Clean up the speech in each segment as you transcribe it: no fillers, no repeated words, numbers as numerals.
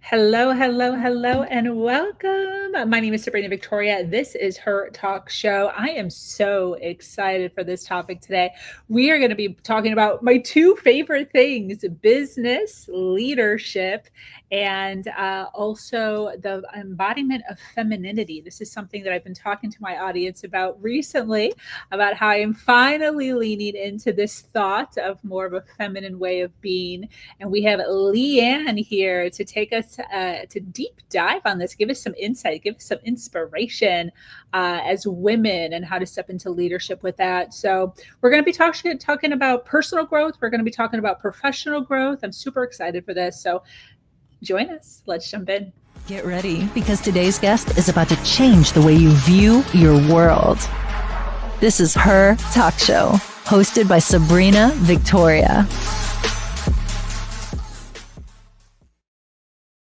Hello, hello, hello, and welcome. My name is Sabrina Victoria. This is Her Talk Show. I am so excited for this topic today. We are going to be talking about my two favorite things: business, leadership, and also the embodiment of femininity. This is something that I've been talking to my audience about recently, about how I am finally leaning into this thought of more of a feminine way of being. And we have LeeAnn here to take us to deep dive on this, give us some insight, give us some inspiration as women and how to step into leadership with that. So we're going to be talking about personal growth. We're going to be talking about professional growth. I'm super excited for this. So join us. Let's jump in. Get ready, because today's guest is about to change the way you view your world. This is Her Talk Show, hosted by Sabrina Victoria.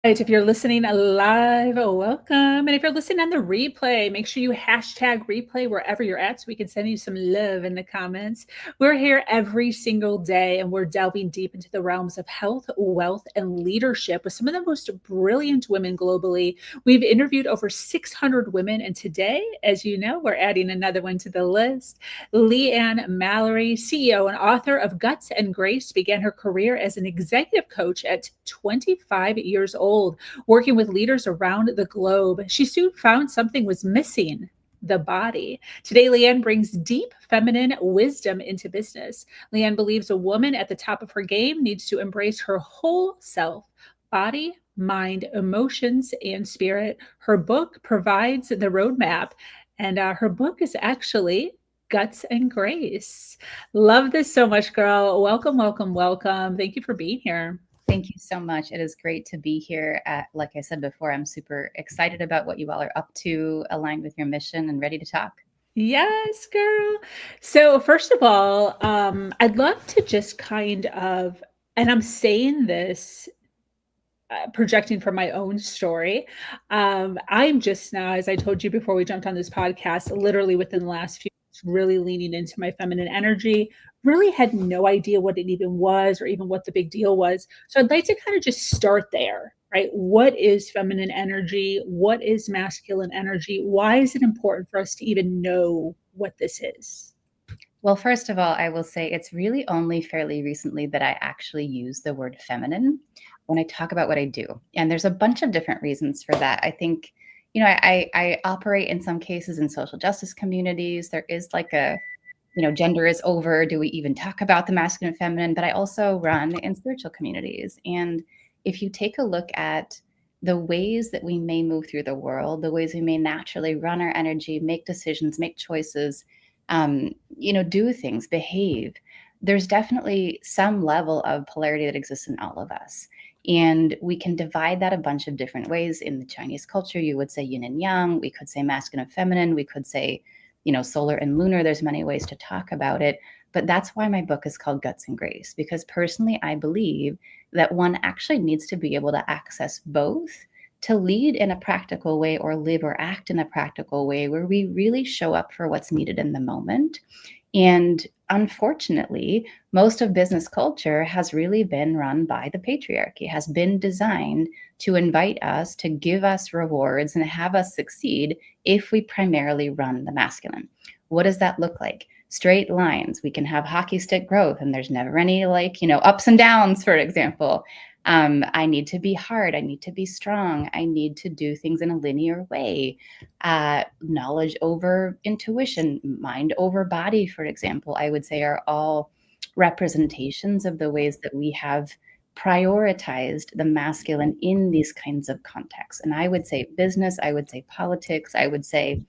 If you're listening live, welcome. And if you're listening on the replay, make sure you hashtag replay wherever you're at so we can send you some love in the comments. We're here every single day and we're delving deep into the realms of health, wealth, and leadership with some of the most brilliant women globally. We've interviewed over 600 women. And today, as you know, we're adding another one to the list. LeeAnn Mallorie, CEO and author of Guts and Grace, began her career as an executive coach at 25 years old, working with leaders around the globe. She soon found something was missing: the body. Today, LeeAnn brings deep feminine wisdom into business. LeeAnn believes a woman at the top of her game needs to embrace her whole self: body, mind, emotions, and spirit. Her book provides the roadmap, and her book is actually Guts and Grace. Love this so much, girl. Welcome, welcome, welcome. Thank you for being here. Thank you so much. It is great to be here. Like I said before, I'm super excited about what you all are up to, aligned with your mission, and ready to talk. Yes, girl. So, first of all, I'd love to just kind of, and I'm saying this projecting from my own story. I'm just now, as I told you before we jumped on this podcast, literally within the last few months, really leaning into my feminine energy. Really had no idea what it even was or even what the big deal was. So I'd like to kind of just start there, right? What is feminine energy? What is masculine energy? Why is it important for us to even know what this is? Well, first of all, I will say it's really only fairly recently that I actually use the word feminine when I talk about what I do. And there's a bunch of different reasons for that. I think, I operate in some cases in social justice communities. There is like a, gender is over. Do we even talk about the masculine and feminine? But I also run in spiritual communities. And if you take a look at the ways that we may move through the world, the ways we may naturally run our energy, make decisions, make choices, do things, behave, there's definitely some level of polarity that exists in all of us. And we can divide that a bunch of different ways. In the Chinese culture, you would say yin and yang. We could say masculine and feminine. We could say, solar and lunar. There's many ways to talk about it. But that's why my book is called Guts and Grace, because personally, I believe that one actually needs to be able to access both to lead in a practical way or live or act in a practical way where we really show up for what's needed in the moment. And unfortunately, most of business culture has really been run by the patriarchy, has been designed to invite us, to give us rewards and have us succeed if we primarily run the masculine. What does that look like? Straight lines. We can have hockey stick growth and there's never any ups and downs, for example. I need to be hard. I need to be strong. I need to do things in a linear way. Knowledge over intuition, mind over body, for example, I would say are all representations of the ways that we have prioritized the masculine in these kinds of contexts. And I would say business, I would say politics, I would say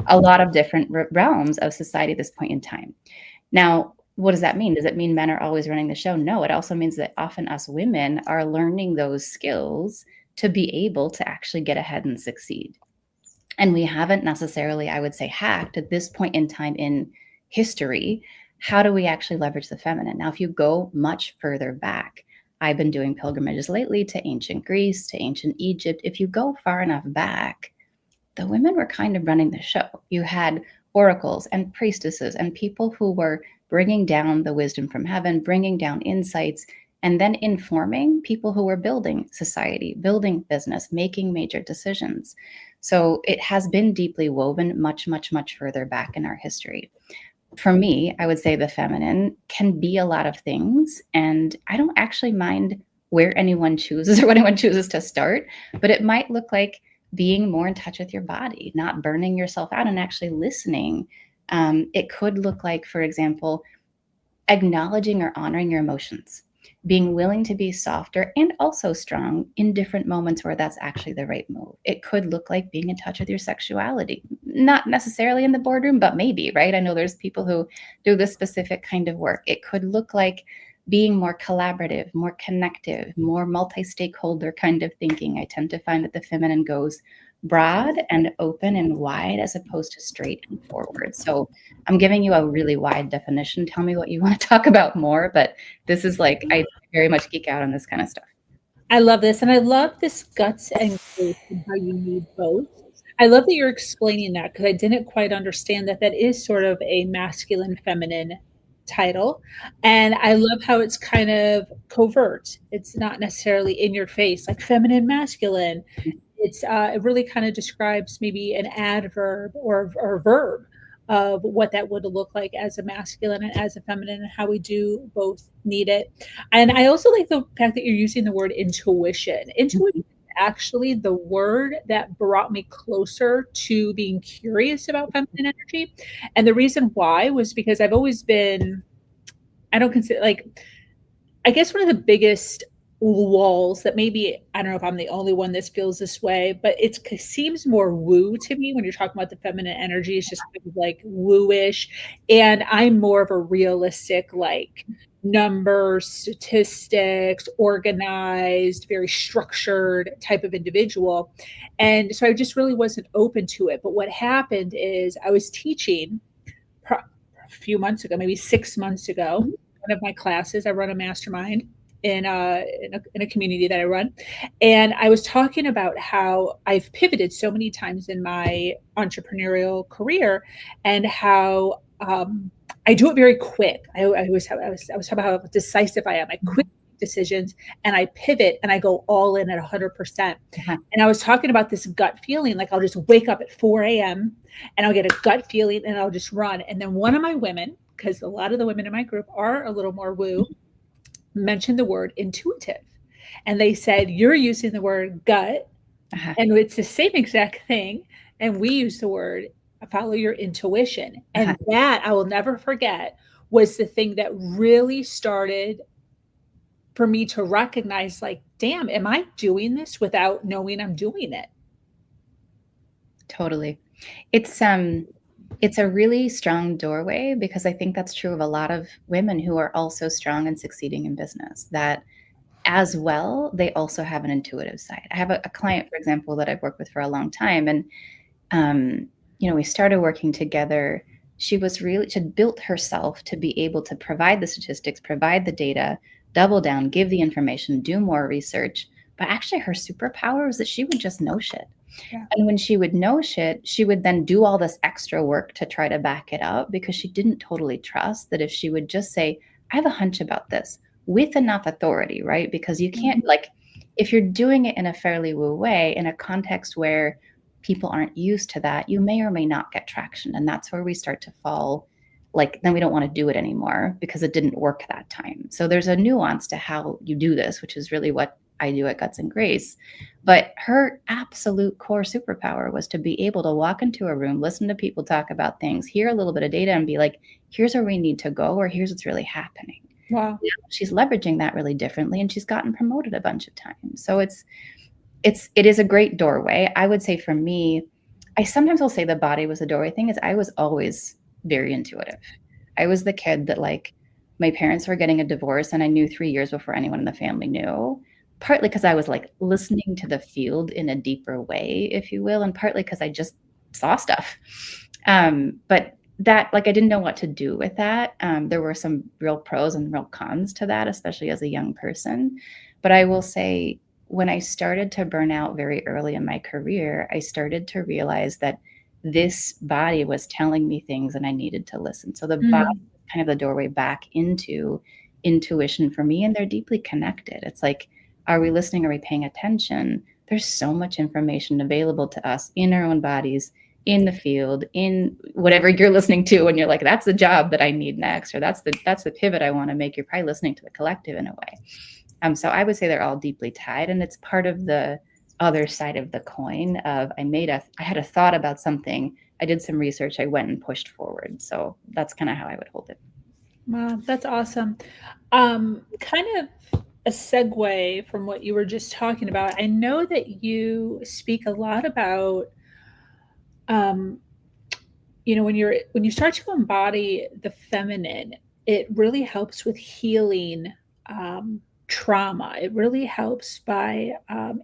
a lot of different realms of society at this point in time. Now, what does that mean? Does it mean men are always running the show? No, it also means that often us women are learning those skills to be able to actually get ahead and succeed. And we haven't necessarily, I would say, hacked at this point in time in history. How do we actually leverage the feminine? Now, if you go much further back, I've been doing pilgrimages lately to ancient Greece, to ancient Egypt. If you go far enough back, the women were kind of running the show. You had oracles and priestesses and people who were bringing down the wisdom from heaven, bringing down insights and then informing people who were building society, building business, making major decisions. So it has been deeply woven much, much, much further back in our history. For me, I would say the feminine can be a lot of things, and I don't actually mind where anyone chooses or what anyone chooses to start, but it might look like being more in touch with your body, not burning yourself out and actually listening. It could look like, for example, acknowledging or honoring your emotions, being willing to be softer and also strong in different moments where that's actually the right move. It could look like being in touch with your sexuality, not necessarily in the boardroom, but maybe, right? I know there's people who do this specific kind of work. It could look like being more collaborative, more connective, more multi-stakeholder kind of thinking. I tend to find that the feminine goes broad and open and wide as opposed to straight and forward. So I'm giving you a really wide definition. Tell me what you want to talk about more, but this is like, I very much geek out on this kind of stuff. I love this. And I love this guts and grace and how you need both. I love that you're explaining that because I didn't quite understand that that is sort of a masculine feminine title. And I love how it's kind of covert. It's not necessarily in your face, like feminine, masculine. It really kind of describes maybe an adverb or verb of what that would look like as a masculine and as a feminine and how we do both need it. And I also like the fact that you're using the word intuition. Intuition is actually the word that brought me closer to being curious about feminine energy. And the reason why was because I've always been, I don't consider like, I guess one of the biggest walls that maybe I don't know if I'm the only one that feels this way, but it seems more woo to me when you're talking about the feminine energy. It's just kind of like woo-ish, and I'm more of a realistic, like numbers, statistics, organized, very structured type of individual, and so I just really wasn't open to it. But what happened is I was teaching a few months ago, maybe 6 months ago, one of my classes. I run a mastermind in a community that I run. And I was talking about how I've pivoted so many times in my entrepreneurial career and how I do it very quick. I was talking about how decisive I am. I quick decisions and I pivot and I go all in at 100%. And I was talking about this gut feeling, like I'll just wake up at 4 a.m. and I'll get a gut feeling and I'll just run. And then one of my women, because a lot of the women in my group are a little more woo, mentioned the word intuitive. And they said, you're using the word gut, and it's the same exact thing. And we use the word follow your intuition. And that I will never forget was the thing that really started for me to recognize, like, damn, am I doing this without knowing I'm doing it? Totally. It's a really strong doorway because I think that's true of a lot of women who are also strong and succeeding in business, that as well, they also have an intuitive side. I have a client, for example, that I've worked with for a long time. And, we started working together. She had built herself to be able to provide the statistics, provide the data, double down, give the information, do more research. But actually her superpower was that she would just know shit. Yeah. And when she would know shit, she would then do all this extra work to try to back it up because she didn't totally trust that if she would just say, I have a hunch about this with enough authority, right? Because you can't, like, if you're doing it in a fairly woo way, in a context where people aren't used to that, you may or may not get traction. And that's where we start to fall. Like, then we don't want to do it anymore because it didn't work that time. So there's a nuance to how you do this, which is really what I do at Guts and Grace. But her absolute core superpower was to be able to walk into a room, listen to people talk about things, hear a little bit of data and be like, here's where we need to go, or here's what's really happening. Wow. She's leveraging that really differently, and she's gotten promoted a bunch of times. So it is a great doorway. I would say for me, I sometimes will say the body was the doorway thing is I was always very intuitive. I was the kid that, like, my parents were getting a divorce and I knew 3 years before anyone in the family knew, partly because I was like listening to the field in a deeper way, if you will, and partly because I just saw stuff. But that, like, I didn't know what to do with that. There were some real pros and real cons to that, especially as a young person. But I will say, when I started to burn out very early in my career, I started to realize that this body was telling me things and I needed to listen. So the body was kind of the doorway back into intuition for me, and they're deeply connected. It's like, are we listening? Are we paying attention? There's so much information available to us in our own bodies, in the field, in whatever you're listening to when you're like, that's the job that I need next, or that's the pivot I want to make. You're probably listening to the collective in a way. So I would say they're all deeply tied, and it's part of the other side of the coin of I had a thought about something, I did some research, I went and pushed forward. So that's kind of how I would hold it. Wow, that's awesome. Kind of a segue from what you were just talking about. I know that you speak a lot about, um, when you start to embody the feminine, it really helps with healing trauma. It really helps by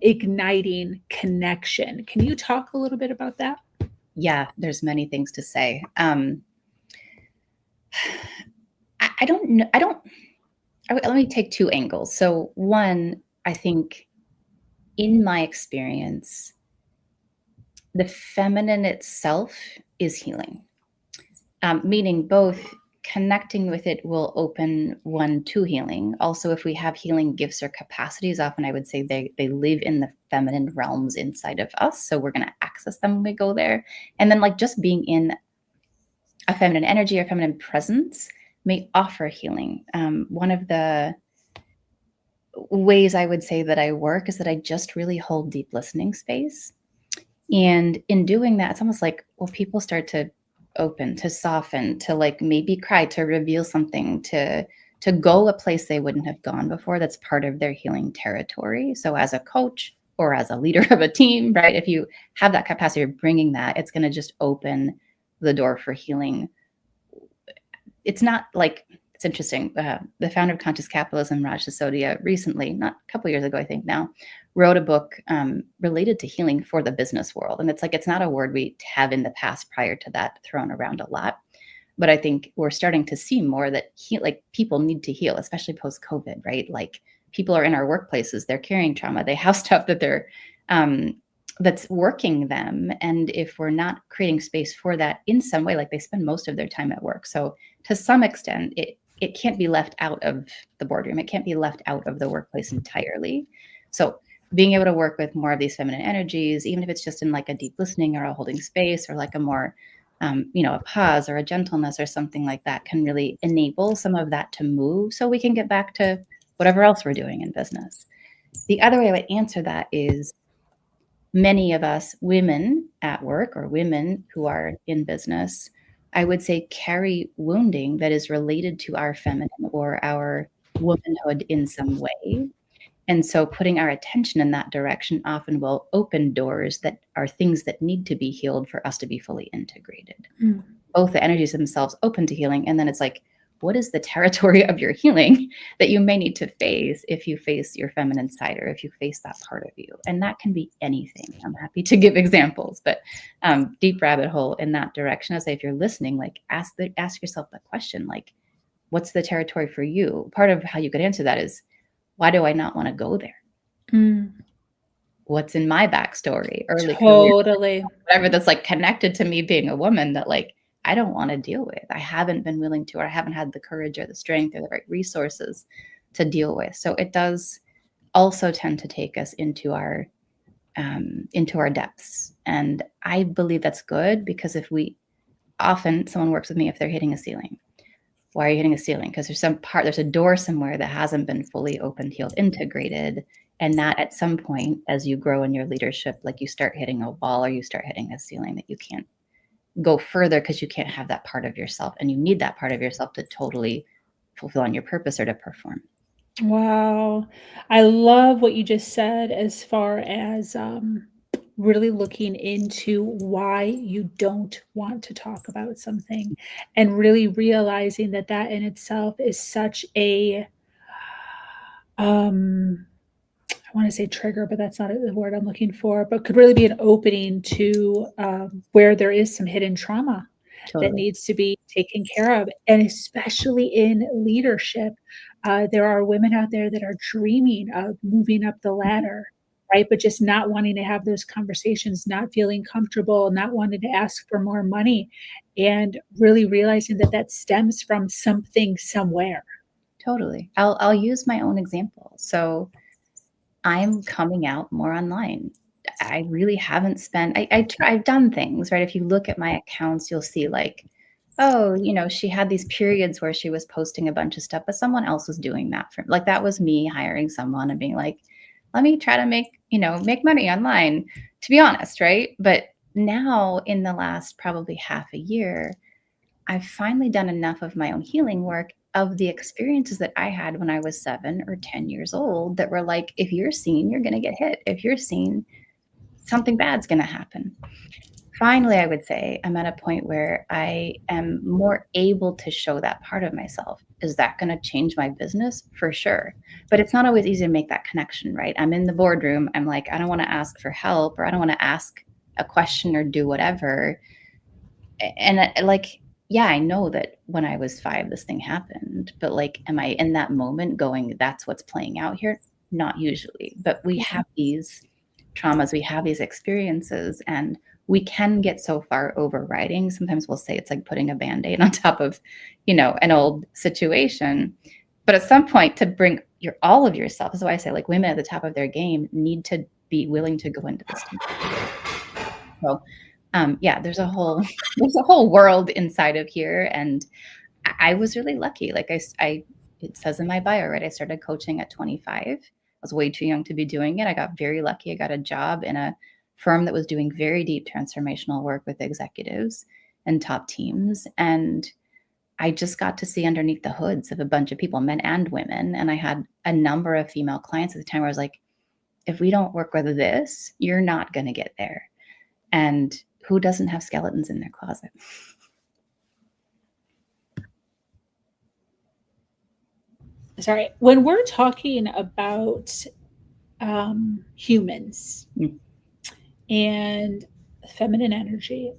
igniting connection. Can you talk a little bit about that? Yeah, there's many things to say. I don't know. Let me take two angles. So one, I think in my experience, the feminine itself is healing, meaning both connecting with it will open one to healing. Also, if we have healing gifts or capacities, often I would say they live in the feminine realms inside of us. So we're going to access them when we go there. And then like just being in a feminine energy or feminine presence may offer healing. One of the ways I would say that I work is that I just really hold deep listening space. And in doing that, it's almost like, well, people start to open, to soften, to like maybe cry, to reveal something, to go a place they wouldn't have gone before. That's part of their healing territory. So as a coach or as a leader of a team, right, if you have that capacity of bringing that, it's going to just open the door for healing. It's not like, it's interesting. The founder of Conscious Capitalism, Raj Sisodia, recently, not a couple years ago, I think now, wrote a book related to healing for the business world. And it's like, it's not a word we have in the past prior to that thrown around a lot. But I think we're starting to see more that like people need to heal, especially post-COVID, right? Like people are in our workplaces, they're carrying trauma, they have stuff that they're, that's working them. And if we're not creating space for that in some way, like they spend most of their time at work. So to some extent, it can't be left out of the boardroom. It can't be left out of the workplace entirely. So being able to work with more of these feminine energies, even if it's just in like a deep listening or a holding space or like a more, a pause or a gentleness or something like that can really enable some of that to move so we can get back to whatever else we're doing in business. The other way I would answer that is many of us women at work or women who are in business, I would say carry wounding that is related to our feminine or our womanhood in some way. And so putting our attention in that direction often will open doors that are things that need to be healed for us to be fully integrated. Mm. Both the energies themselves open to healing. And then it's like, what is the territory of your healing that you may need to face if you face your feminine side or if you face that part of you? And that can be anything. I'm happy to give examples, but deep rabbit hole in that direction. I say, if you're listening, like ask yourself the question, like, what's the territory for you? Part of how you could answer that is, why do I not want to go there? Mm. What's in my backstory, early Totally. career, whatever that's like connected to me being a woman that like, I don't want to deal with. I haven't been willing to, or I haven't had the courage or the strength or the right resources to deal with. So it does also tend to take us into our depths. And I believe that's good because often someone works with me if they're hitting a ceiling. Why are you hitting a ceiling? Because there's a door somewhere that hasn't been fully opened, healed, integrated. And that at some point, as you grow in your leadership, like you start hitting a wall or you start hitting a ceiling that you can't go further because you can't have that part of yourself. And you need that part of yourself to totally fulfill on your purpose or to perform. Wow. I love what you just said as far as really looking into why you don't want to talk about something and really realizing that that in itself is such a, I want to say trigger, but that's not the word I'm looking for, but could really be an opening to where there is some hidden trauma that Totally. needs to be taken care of. And especially in leadership, there are women out there that are dreaming of moving up the ladder, right? But just not wanting to have those conversations, not feeling comfortable, not wanting to ask for more money, and really realizing that that stems from something somewhere. Totally. I'll use my own example. So I'm coming out more online. I really haven't spent I've done things, right? If you look at my accounts, you'll see like, oh, she had these periods where she was posting a bunch of stuff, but someone else was doing that for like that was me hiring someone and being like, let me try to make money online, to be honest, right? But now in the last probably half a year, I've finally done enough of my own healing work of the experiences that I had when I was 7 or 10 years old that were like, if you're seen, you're going to get hit. If you're seen, something bad's going to happen. Finally, I would say I'm at a point where I am more able to show that part of myself. Is that going to change my business? For sure. But it's not always easy to make that connection, right? I'm in the boardroom. I'm like, I don't want to ask for help, or I don't want to ask a question or do whatever. And like, yeah, I know that when I was 5, this thing happened, but like, am I in that moment going, that's what's playing out here? Not usually, but we have these traumas, we have these experiences, and we can get so far overriding. Sometimes we'll say it's like putting a band-aid on top of, an old situation. But at some point, to bring all of yourself, is why I say like women at the top of their game need to be willing to go into this. So yeah, there's a whole world inside of here, and I was really lucky. Like it says in my bio, right? I started coaching at 25. I was way too young to be doing it. I got very lucky. I got a job in a firm that was doing very deep transformational work with executives and top teams, and I just got to see underneath the hoods of a bunch of people, men and women. And I had a number of female clients at the time where I was like, if we don't work with this, you're not going to get there. And who doesn't have skeletons in their closet? Sorry. When we're talking about humans and feminine energy,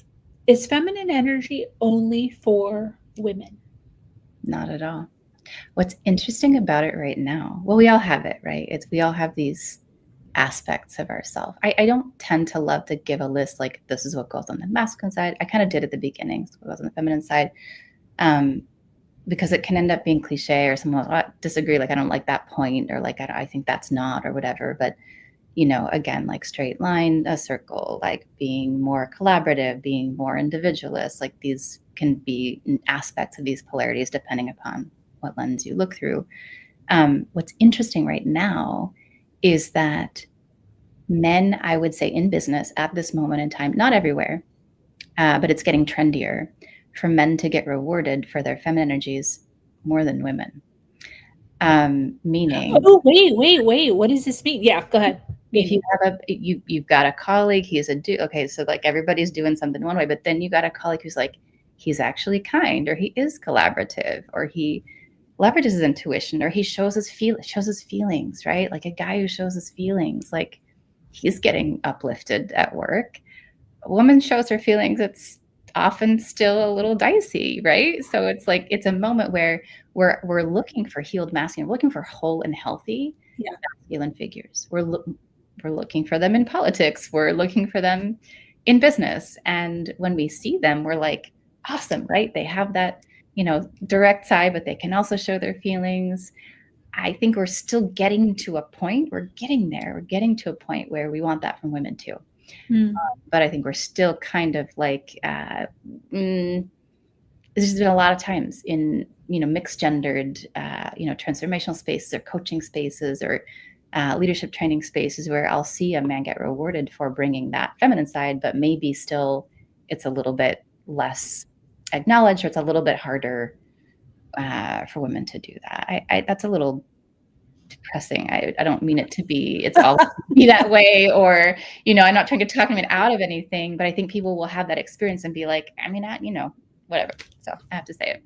is feminine energy only for women? Not at all. What's interesting about it right now, well, we all have it, right? We all have these aspects of ourselves. I don't tend to love to give a list like this is what goes on the masculine side. I kind of did at the beginning, so what goes on the feminine side, because it can end up being cliche, or someone will disagree, like I don't like that point, or like I think that's not, or whatever. But again, like straight line, a circle, like being more collaborative, being more individualist, like these can be aspects of these polarities depending upon what lens you look through. What's interesting right now is that men, I would say in business at this moment in time, not everywhere, but it's getting trendier for men to get rewarded for their feminine energies more than women. Meaning, oh wait, what does this mean? Yeah, go ahead. If you have you've got a colleague, he's a dude. Okay, so like everybody's doing something one way, but then you got a colleague who's like, he's actually kind, or he is collaborative, or he leverages his intuition, or he shows his feelings, right? Like a guy who shows his feelings, like he's getting uplifted at work. A woman shows her feelings, it's often still a little dicey, right? So it's like it's a moment where we're looking for healed masculine, we're looking for whole and healthy masculine figures. We're looking for them in politics. We're looking for them in business. And when we see them, we're like, awesome, right? They have that, direct side, but they can also show their feelings. I think we're still getting to a point. We're getting there. We're getting to a point where we want that from women too. But I think we're still kind of like, there's been a lot of times in, mixed gendered, transformational spaces or coaching spaces or leadership training spaces where I'll see a man get rewarded for bringing that feminine side, but maybe still it's a little bit less acknowledged, or it's a little bit harder for women to do that. That's a little depressing. I don't mean it to be, it's all be that way, or, I'm not trying to talk women out of anything, but I think people will have that experience and be like, whatever. So I have to say it.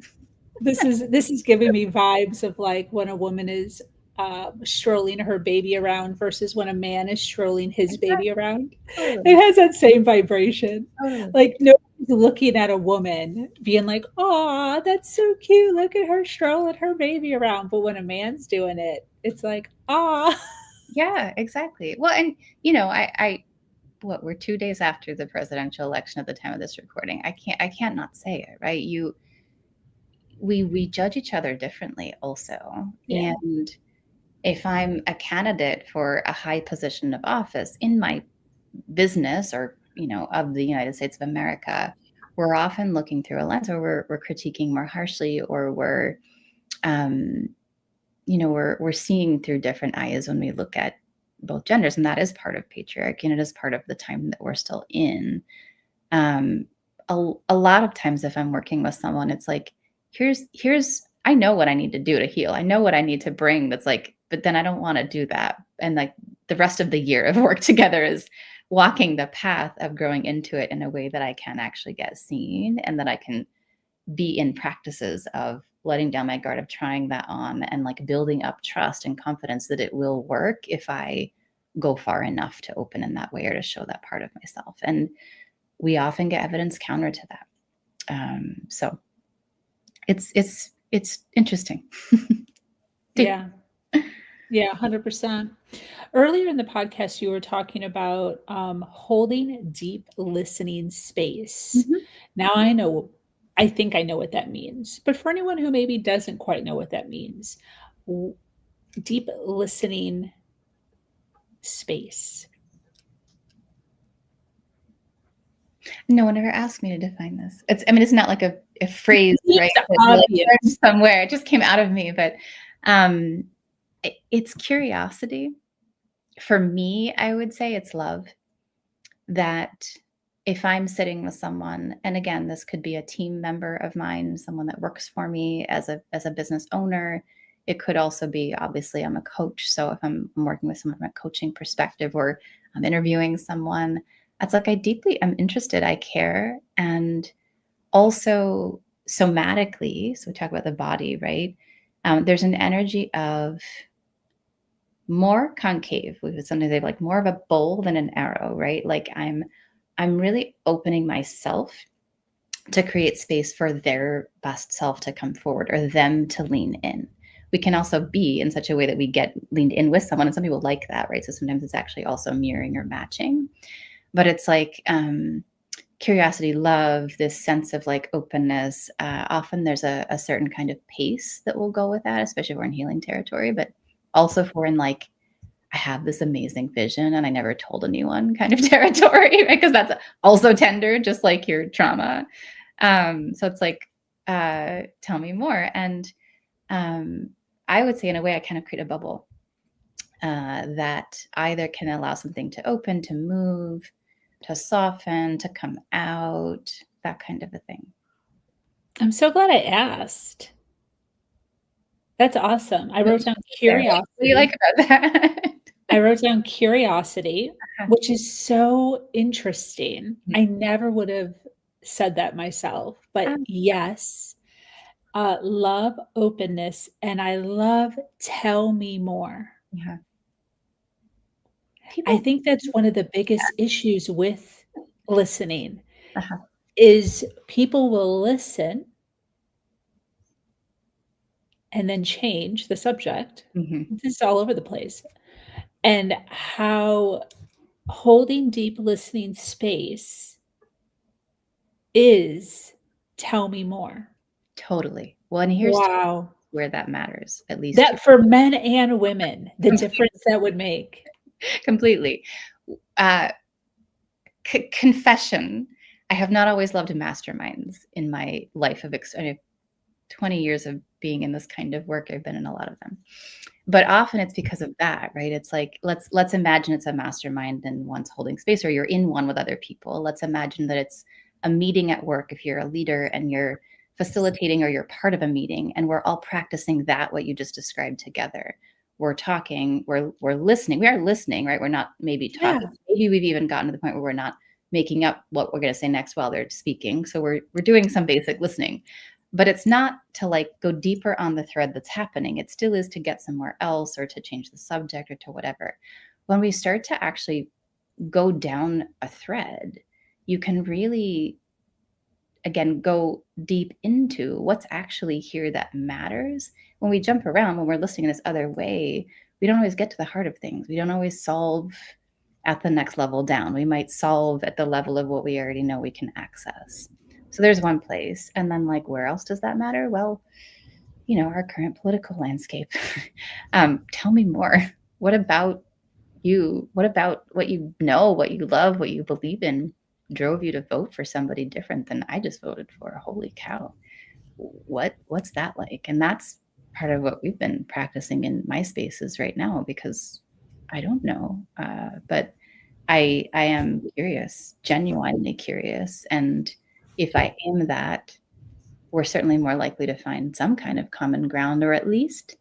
This is giving me vibes of like when a woman is strolling her baby around versus when a man is strolling his baby around. It has that same vibration. Like nobody's looking at a woman being like, "Oh, that's so cute. Look at her strolling her baby around." But when a man's doing it, it's like, "Ah." Yeah, exactly. Well, and we're 2 days after the presidential election at the time of this recording. I can't not say it, right? we judge each other differently also. Yeah. And if I'm a candidate for a high position of office in my business or, of the United States of America, we're often looking through a lens, or we're critiquing more harshly, or um, we're seeing through different eyes when we look at both genders. And that is part of patriarchy, and it is part of the time that we're still in. Um, a lot of times if I'm working with someone, it's like, here's I know what I need to do to heal. I know what I need to bring. That's like, but then I don't want to do that. And like the rest of the year of work together is walking the path of growing into it in a way that I can actually get seen, and that I can be in practices of letting down my guard, of trying that on, and like building up trust and confidence that it will work if I go far enough to open in that way, or to show that part of myself. And we often get evidence counter to that. So it's interesting. Yeah. Yeah, 100%. Earlier in the podcast, you were talking about holding deep listening space. Mhm. Now I think I know what that means. But for anyone who maybe doesn't quite know what that means, w- deep listening space. No one ever asked me to define this. It's not like a phrase, right? It's That you like learned obvious. somewhere. It just came out of me. But um, it's curiosity. For me, I would say it's love. That if I'm sitting with someone, and again, this could be a team member of mine, someone that works for me as a business owner. It could also be, obviously, I'm a coach. So if I'm working with someone from a coaching perspective, or I'm interviewing someone, it's like I deeply am interested, I care. And also somatically, so we talk about the body, right? There's an energy of more concave. We would sometimes say like more of a bowl than an arrow, right? Like I'm really opening myself to create space for their best self to come forward, or them to lean in. We can also be in such a way that we get leaned in with someone, and some people like that, right? So sometimes it's actually also mirroring or matching. But it's like curiosity, love, this sense of like openness. Often there's a certain kind of pace that will go with that, especially if we're in healing territory, but also if we're in like, I have this amazing vision and I never told anyone kind of territory, right? Because that's also tender, just like your trauma. So it's like, tell me more. And I would say, in a way, I kind of create a bubble that either can allow something to open, to move, to soften, to come out, that kind of a thing. I'm so glad I asked. That's awesome. I wrote down There. What do you curiosity. like about that? I wrote down curiosity, Uh-huh. which is so interesting. Mhm. I never would have said that myself, but yes, love, openness, and I love tell me more. Yeah. I People. think that's one of the biggest issues with listening Uh-huh. is people will listen and then change the subject. Mhm. This is all over the place. And how holding deep listening space is tell me more. Totally. Well, and here's Wow. where that matters, at least to That for men and women, the me. difference that would make. Completely. Uh, confession. I have not always loved masterminds in my life of 20 years of being in this kind of work. I've been in a lot of them. But often it's because of that, right? It's like, let's imagine it's a mastermind and one's holding space, or you're in one with other people. Let's imagine that it's a meeting at work, if you're a leader and you're facilitating, or you're part of a meeting, and we're all practicing that, what you just described, together. We're talking, we're listening. We are listening, right? We're not maybe Yeah. talking. Maybe we've even gotten to the point where we're not making up what we're going to say next while they're speaking. So we're doing some basic listening. But it's not to like go deeper on the thread that's happening. It still is to get somewhere else, or to change the subject, or to whatever. When we start to actually go down a thread, you can really, again, go deep into what's actually here that matters. When we jump around, when we're listening in this other way, we don't always get to the heart of things. We don't always solve at the next level down. We might solve at the level of what we already know we can access. So there's one place. And then like, where else does that matter? Well, our current political landscape. Tell me more. What about you? What about what you know, what you love, what you believe in drove you to vote for somebody different than I just voted for? Holy cow. What's that like? And that's part of what we've been practicing in my spaces right now, because I don't know. But I am curious, genuinely curious. And if I am that, we're certainly more likely to find some kind of common ground, or at least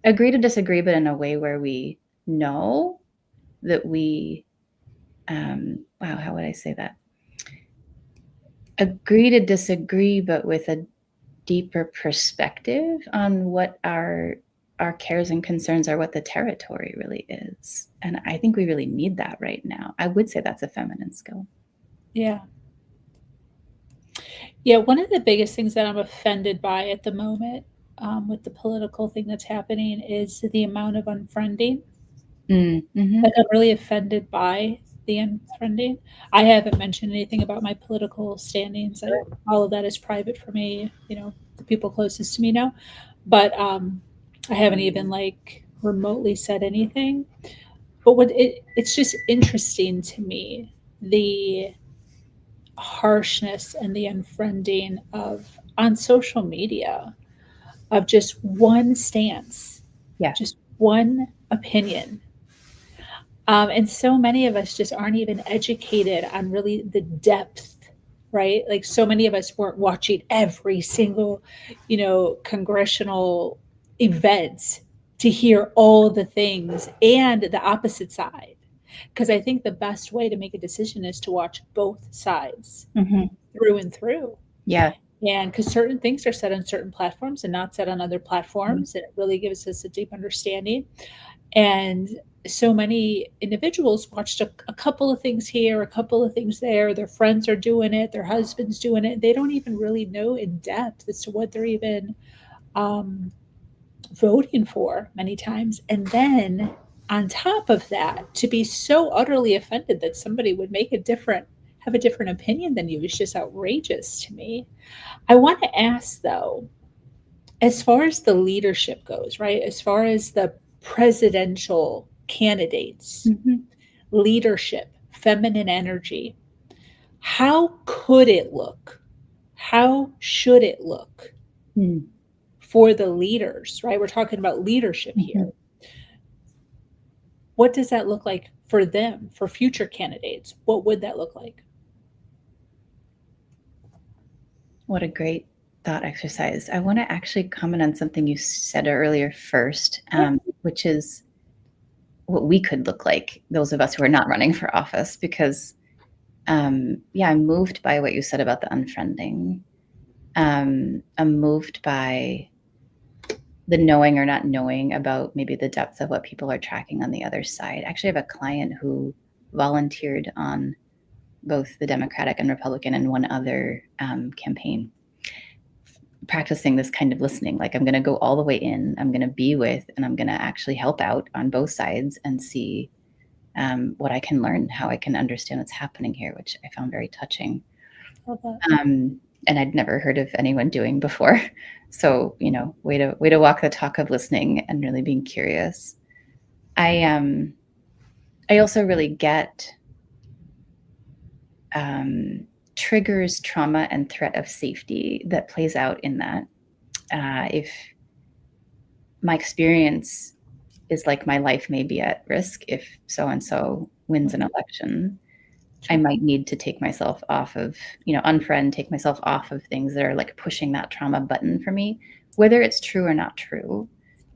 agree to disagree, but in a way where we know that we, wow, how would I say that? Agree to disagree, but with a deeper perspective on what our cares and concerns are, what the territory really is. And I think we really need that right now. I would say that's a feminine skill. Yeah. Yeah, one of the biggest things that I'm offended by at the moment, with the political thing that's happening, is the amount of unfriending. Mm-hmm. Like, I'm really offended by the unfriending. I haven't mentioned anything about my political standings. All of that is private for me. The people closest to me know. But I haven't even like remotely said anything. But it's just interesting to me, the harshness and the unfriending of on social media, of just one stance, Yeah. just one opinion. And so many of us just aren't even educated on really the depth, right? Like, so many of us weren't watching every single, congressional event to hear all the things and the opposite side. Because I think the best way to make a decision is to watch both sides Mm-hmm. through and through. Yeah. And because certain things are said on certain platforms and not said on other Mm-hmm. platforms, and it really gives us a deep understanding. And so many individuals watched a couple of things here, a couple of things there. Their friends are doing it, their husband's doing it. They don't even really know in depth as to what they're even voting for many times. And then on top of that, to be so utterly offended that somebody would have a different opinion than you is just outrageous to me. I want to ask though, as far as the leadership goes, right? As far as the presidential candidates, Mm-hmm. leadership, feminine energy, how could it look? How should it look Mm-hmm. for the leaders, right? We're talking about leadership here. What does that look like for them, for future candidates? What would that look like? What a great thought exercise. I want to actually comment on something you said earlier first, which is what we could look like, those of us who are not running for office, because I'm moved by what you said about the unfriending. I'm moved by the knowing or not knowing about maybe the depth of what people are tracking on the other side. Actually, I have a client who volunteered on both the Democratic and Republican and one other campaign, practicing this kind of listening. Like, I'm going to go all the way in, I'm going to be with, and I'm going to actually help out on both sides and see what I can learn, how I can understand what's happening here, which I found very touching. And I'd never heard of anyone doing before. So, way to walk the talk of listening and really being curious. I also really get triggers, trauma, and threat of safety that plays out in that. If my experience is like my life may be at risk if so-and-so wins an election, I might need to take myself off of, take myself off of things that are like pushing that trauma button for me, whether it's true or not true.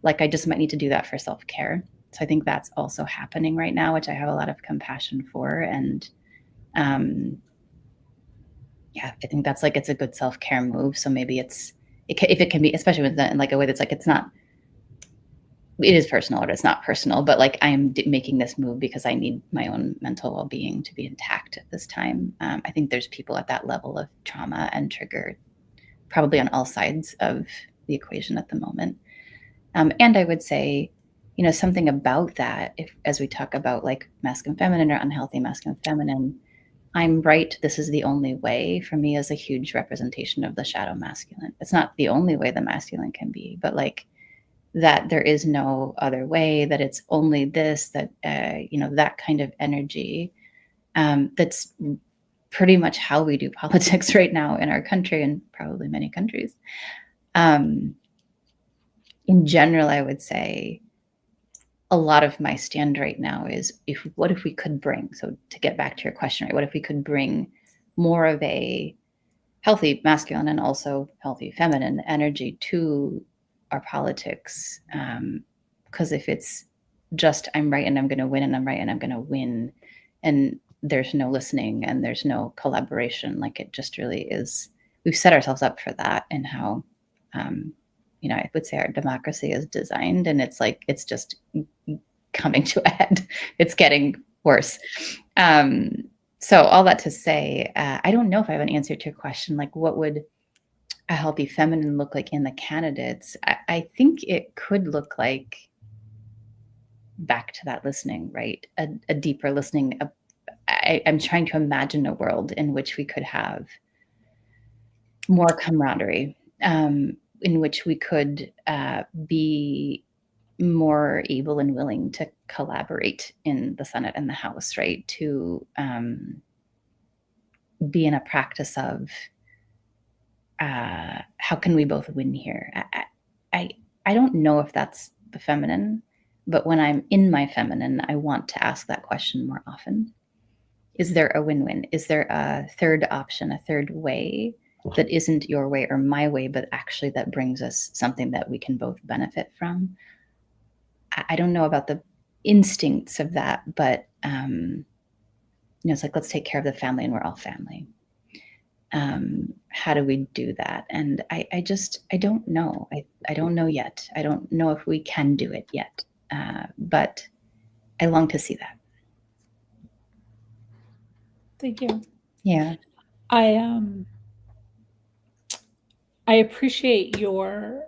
Like, I just might need to do that for self-care. So I think that's also happening right now, which I have a lot of compassion for. And I think that's like, it's a good self-care move. So maybe if it can be, especially with in like a way that's like, it is personal or it's not personal, but like, I am making this move because I need my own mental well-being to be intact at this time. I think there's people at that level of trauma and trigger probably on all sides of the equation at the moment. And I would say, something about that, as we talk about like masculine feminine or unhealthy masculine feminine, I'm right, this is the only way, for me is a huge representation of the shadow masculine. It's not the only way the masculine can be, but like that there is no other way, that it's only this, that, that kind of energy. That's pretty much how we do politics right now in our country and probably many countries. In general, I would say a lot of my stand right now is what if we could bring, so to get back to your question, right, what if we could bring more of a healthy masculine and also healthy feminine energy to our politics? Because if it's just I'm right and I'm going to win and I'm right and I'm going to win, and there's no listening and there's no collaboration, like it just really is, we've set ourselves up for that, and how I would say our democracy is designed, and it's like it's just coming to a head. It's getting worse. So all that to say, I don't know if I have an answer to your question, like what would a healthy feminine look like in the candidates? I think it could look like, back to that listening, right? A deeper listening. I'm trying to imagine a world in which we could have more camaraderie, in which we could be more able and willing to collaborate in the Senate and the House, right? To be in a practice of how can we both win here? I don't know if that's the feminine, but when I'm in my feminine, I want to ask that question more often. Is there a win-win? Is there a third option, a third way that isn't your way or my way, but actually that brings us something that we can both benefit from? I don't know about the instincts of that, but it's like, let's take care of the family and we're all family. How do we do that? And I don't know. I don't know yet. I don't know if we can do it yet, but I long to see that. Thank you. Yeah. I appreciate your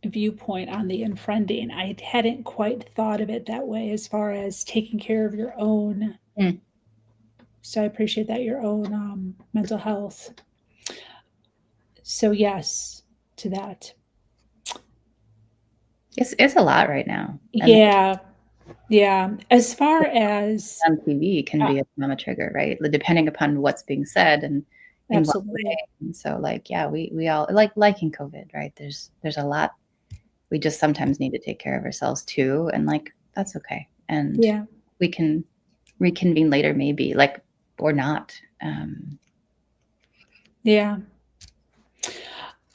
viewpoint on the unfriending. I hadn't quite thought of it that way, as far as taking care of your own. So I appreciate that, your own mental health. So yes to that. It's a lot right now. Yeah. As far as on TV can be a trauma trigger, right? Depending upon what's being said and in what way. And so, like, yeah, we all like in COVID, right? There's a lot. We just sometimes need to take care of ourselves too, and like that's okay. And we can reconvene later, maybe, like, or not. Yeah.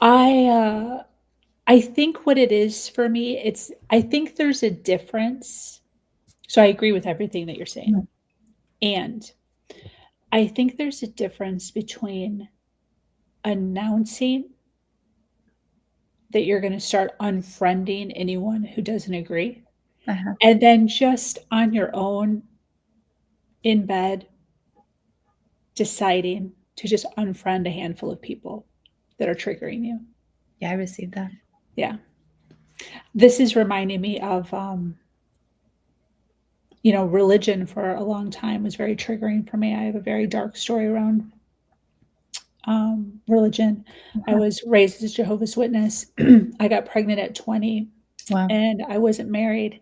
I think what it is for me, I think there's a difference. So I agree with everything that you're saying. Mm-hmm. And I think there's a difference between announcing that you're going to start unfriending anyone who doesn't agree, and then just on your own in bed deciding to just unfriend a handful of people that are triggering you. Yeah, I received that. Yeah. This is reminding me of, religion for a long time was very triggering for me. I have a very dark story around religion. I was raised as a Jehovah's Witness. I got pregnant at 20. Wow. And I wasn't married.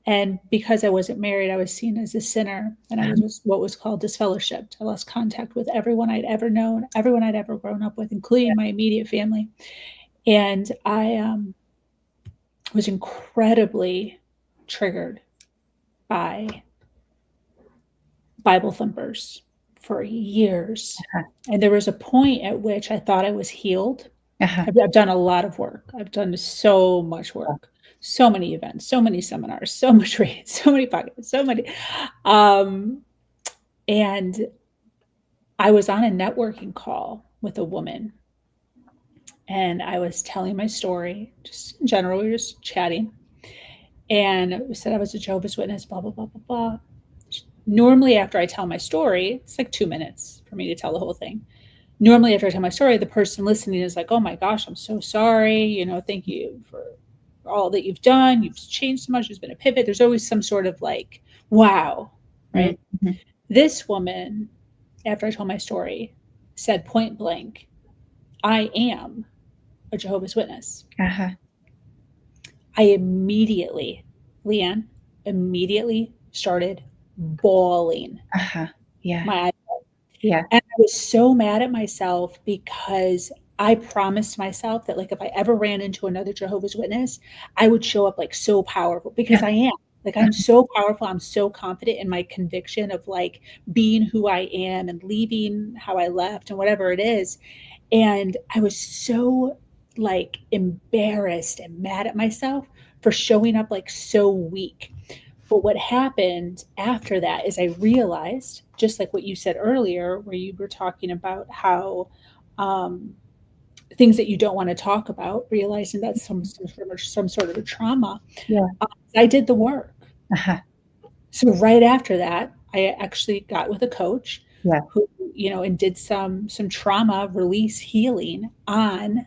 And because I wasn't married, I was seen as a sinner, and I was what was called disfellowshipped. I lost contact with everyone I'd ever known, everyone I'd ever grown up with, including my immediate family. And I was incredibly triggered by Bible thumpers for years. And there was a point at which I thought I was healed. I've done a lot of work. I've done so much work, so many events, so many seminars, so much reading, so many podcasts, so many. And I was on a networking call with a woman, and I was telling my story, just in general, we were just chatting. And we said I was a Jehovah's Witness, blah, blah, blah, blah, blah. Normally, after I tell my story, it's like 2 minutes for me to tell the whole thing. Normally, after I tell my story, the person listening is like, oh my gosh, I'm so sorry. Thank you for all that you've done. You've changed so much. There's been a pivot. There's always some sort of like, wow, right? Mm-hmm. This woman, after I told my story, said point blank, I am a Jehovah's Witness. Uh-huh. I immediately, LeeAnn, immediately started bawling Uh-huh. Yeah. my eyes out. Yeah. And I was so mad at myself because I promised myself that, like, if I ever ran into another Jehovah's Witness, I would show up like so powerful because Yeah. I am. Like, I'm so powerful. I'm so confident in my conviction of like being who I am and leaving how I left and whatever it is. And I was so like embarrassed and mad at myself for showing up like so weak. But what happened after that is I realized, just like what you said earlier, where you were talking about how um, things that you don't want to talk about, realizing that's some sort of a trauma. Yeah. I did the work. Uh-huh. So right after that, I actually got with a coach Yeah. who, and did some trauma release healing on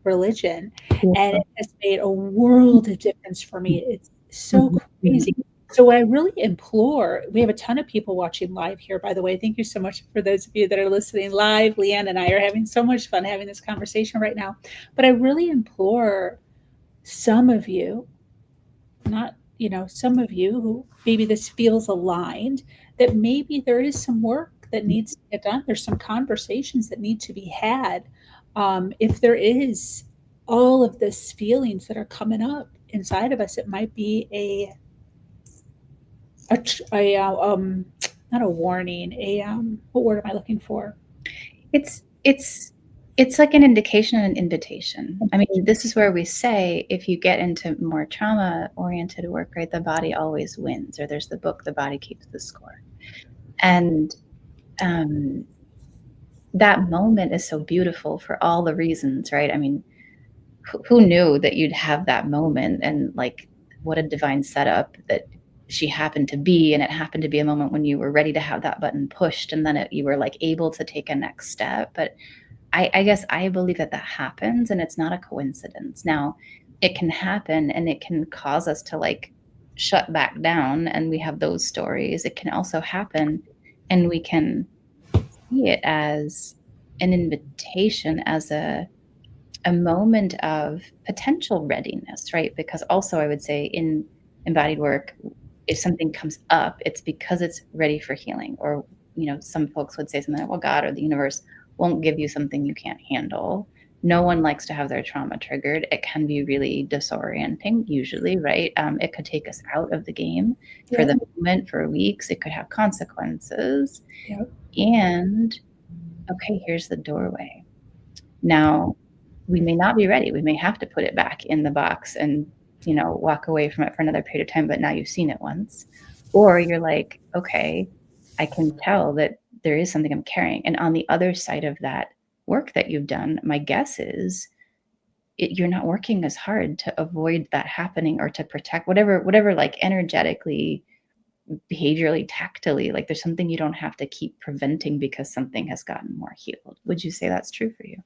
religion, and Beautiful. it has made a world of difference for me. It's so Mhm. Mhm. crazy. So I really implore, we have a ton of people watching live here, by the way. Thank you so much for those of you that are listening live. LeeAnn and I are having so much fun having this conversation right now. But I really implore some of you, not, some of you who maybe this feels aligned, that maybe there is some work that needs to get done. There's some conversations that need to be had. If there is all of this feelings that are coming up inside of us, it might be not a warning, what word am I looking for? It's it's it's like an indication and an invitation. I mean, this is where we say if you get into more trauma-oriented work, right, the body always wins, or there's the book, The Body Keeps the Score. And um, that moment is so beautiful for all the reasons, right? I mean, who knew that you'd have that moment, and like what a divine setup that she happened to be, and it happened to be a moment when you were ready to have that button pushed, and then you were like able to take a next step. But I guess I believe that that happens and it's not a coincidence. Now, it can happen and it can cause us to like shut back down, and we have those stories. It can also happen and we can see it as an invitation, as a moment of potential readiness, right? Because also I would say in embodied work, if something comes up, it's because it's ready for healing. Or, some folks would say something like, well, God or the universe won't give you something you can't handle. No one likes to have their trauma triggered. It can be really disorienting, usually, right? It could take us out of the game for Yeah, the moment, for weeks. It could have consequences. yeah, And okay, here's the doorway. Now, we may not be ready. We may have to put it back in the box and, walk away from it for another period of time, but now you've seen it once. Or you're like, okay, I can tell that there is something I'm carrying. And on the other side of that work that you've done, my guess is you're not working as hard to avoid that happening or to protect whatever, like energetically, behaviorally, tactily, like there's something you don't have to keep preventing because something has gotten more healed. Would you say that's true for you?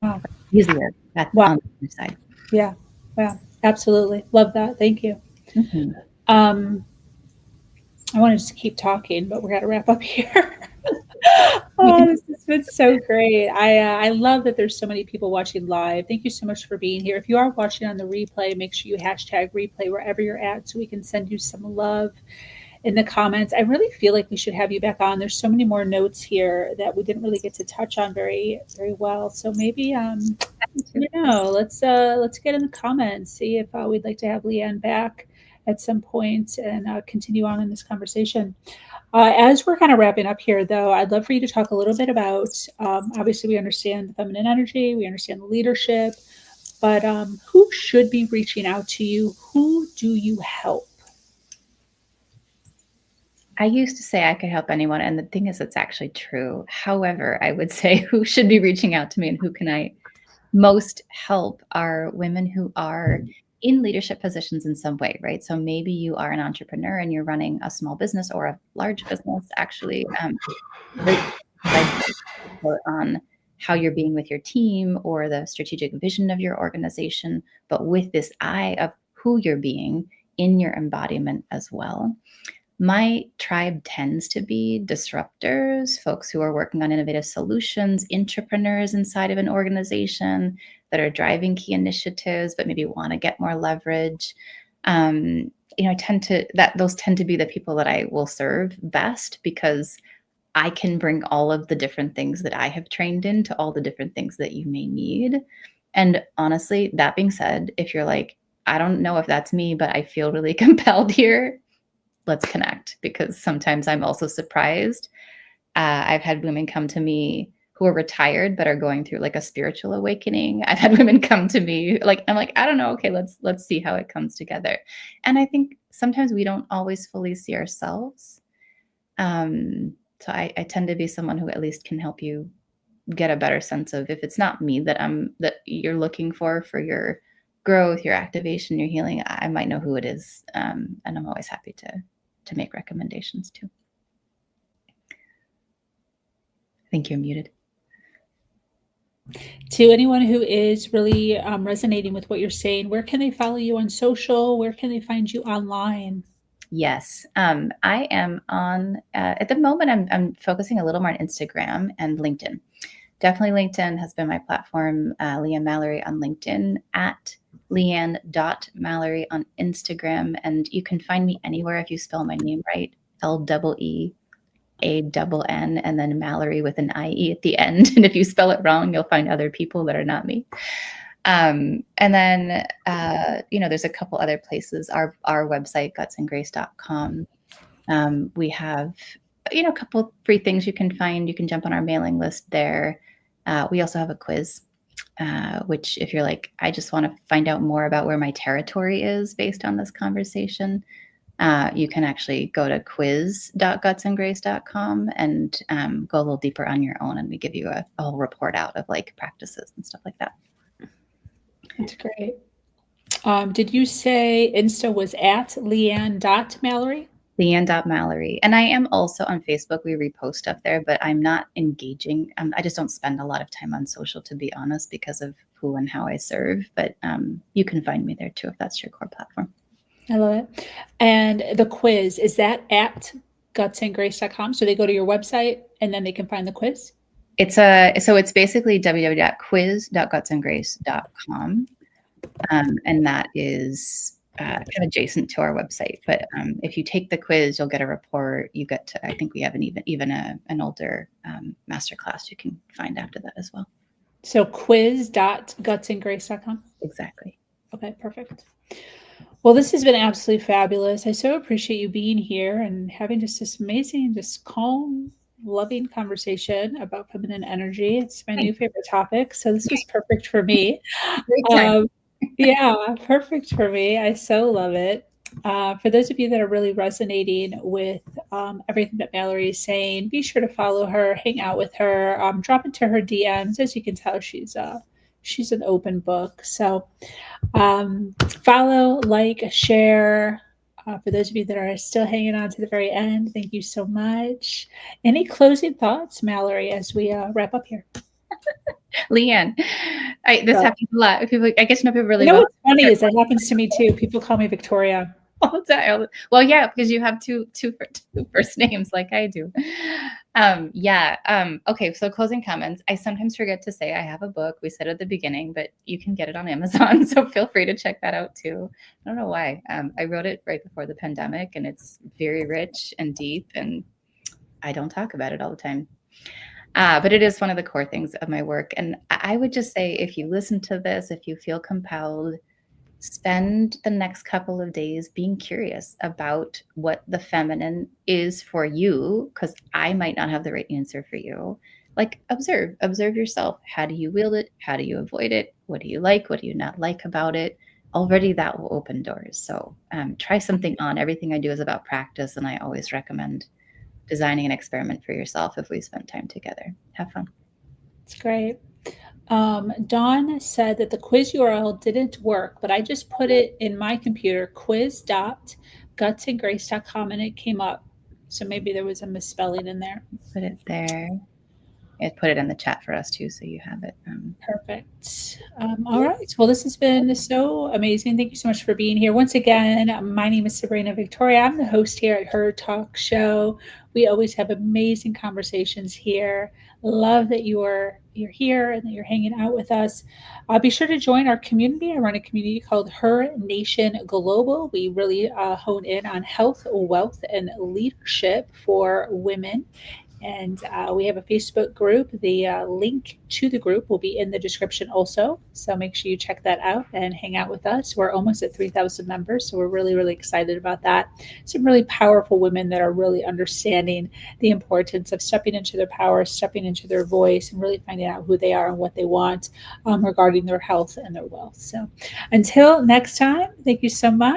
wow, Easier. That's wow, on the other side. yeah, wow, absolutely, love that. Thank you. Mhm. um I want to just keep talking, but we're going to wrap up here. Oh, this has been so great. I love that there's so many people watching live. Thank you so much for being here. If you are watching on the replay, make sure you hashtag replay wherever you're at so we can send you some love in the comments. I really feel like we should have you back on. There's so many more notes here that we didn't really get to touch on very, very well. So maybe let's get in the comments, see if we'd like to have LeeAnn back at some point and continue on in this conversation. As we're kind of wrapping up here, though, I'd love for you to talk a little bit about, obviously, we understand the feminine energy, we understand the leadership, but who should be reaching out to you? Who do you help? I used to say I could help anyone, and the thing is, it's actually true. However, I would say who should be reaching out to me and who can I most help are women who are in leadership positions in some way, right? So maybe you are an entrepreneur and you're running a small business or a large business, actually. Great advice on how you're being with your team or the strategic vision of your organization, but with this eye of who you're being in your embodiment as well. My tribe tends to be disruptors, folks who are working on innovative solutions, entrepreneurs inside of an organization that are driving key initiatives, but maybe want to get more leverage. I tend to that those tend to be the people that I will serve best because I can bring all of the different things that I have trained in to all the different things that you may need. And honestly, that being said, if you're like, I don't know if that's me, but I feel really compelled here, let's connect because sometimes I'm also surprised. I've had women come to me who are retired but are going through like a spiritual awakening. I've had women come to me like I'm like I don't know. Okay, let's see how it comes together. And I think sometimes we don't always fully see ourselves. So I tend to be someone who at least can help you get a better sense of if it's not me that you're looking for your growth, your activation, your healing. I might know who it is, and I'm always happy to make recommendations too. I think you're muted. To anyone who is really resonating with what you're saying, where can they follow you on social? Where can they find you online? Yes, I am on at the moment. I'm focusing a little more on Instagram and LinkedIn. Definitely LinkedIn has been my platform. LeeAnn Mallorie on LinkedIn, at LeeAnn.Mallorie on Instagram. And you can find me anywhere if you spell my name right. LEEANN and then Mallorie with an IE at the end. And if you spell it wrong, you'll find other people that are not me. And then, there's a couple other places. Our website, gutsandgrace.com. We have, a couple free things you can find. You can jump on our mailing list there. We also have a quiz, which if you're like, I just want to find out more about where my territory is based on this conversation, you can actually go to quiz.gutsandgrace.com and go a little deeper on your own. And we give you a whole report out of like practices and stuff like that. That's great. Did you say Insta was at LeeAnn.Mallorie? LeeAnn.Mallorie. And I am also on Facebook. We repost stuff there, but I'm not engaging. I just don't spend a lot of time on social, to be honest, because of who and how I serve. But you can find me there too if that's your core platform. I love it. And the quiz, is that at gutsandgrace.com? So they go to your website and then they can find the quiz? It's basically www.quiz.gutsandgrace.com. And that is kind of adjacent to our website. But if you take the quiz, you'll get a report. You get to, I think we have an older masterclass you can find after that as well. So quiz.gutsandgrace.com? Exactly. Okay, perfect. Well, this has been absolutely fabulous. I so appreciate you being here and having just this amazing, just calm, loving conversation about feminine energy. It's my new favorite topic. So this was perfect for me. Great time. Yeah, perfect for me. I so love it. For those of you that are really resonating with everything that Mallorie is saying, be sure to follow her, hang out with her, drop into her DMs. As you can tell, she's an open book. So follow, like, share. For those of you that are still hanging on to the very end, thank you so much. Any closing thoughts, Mallorie, as we wrap up here? LeeAnn, this happens a lot. People, I guess, people really. You know what's funny is that happens to me too. People call me Victoria all the time. Well, yeah, because you have two first names like I do. Okay, so closing comments. I sometimes forget to say I have a book. We said at the beginning, but you can get it on Amazon, so feel free to check that out too. I don't know why. I wrote it right before the pandemic, and it's very rich and deep, and I don't talk about it all the time. But it is one of the core things of my work. And I would just say, if you listen to this, if you feel compelled, spend the next couple of days being curious about what the feminine is for you, because I might not have the right answer for you. Like observe yourself. How do you wield it? How do you avoid it? What do you like? What do you not like about it? Already that will open doors. So try something on. Everything I do is about practice. And I always recommend designing an experiment for yourself if we spend time together. Have fun. It's great. Dawn said that the quiz URL didn't work, but I just put it in my computer, quiz.gutsandgrace.com, and it came up. So maybe there was a misspelling in there. Put it there. I put it in the chat for us too, so you have it. Perfect. All right. Well, this has been so amazing. Thank you so much for being here. Once again, my name is Sabrina Victoria. I'm the host here at Her Talk Show. We always have amazing conversations here. Love that you're here and that you're hanging out with us. Be sure to join our community. I run a community called Her Nation Global. We really hone in on health, wealth, and leadership for women. And we have a Facebook group. The link to the group will be in the description also. So make sure you check that out and hang out with us. We're almost at 3,000 members. So we're really, really excited about that. Some really powerful women that are really understanding the importance of stepping into their power, stepping into their voice, and really finding out who they are and what they want regarding their health and their wealth. So until next time, thank you so much.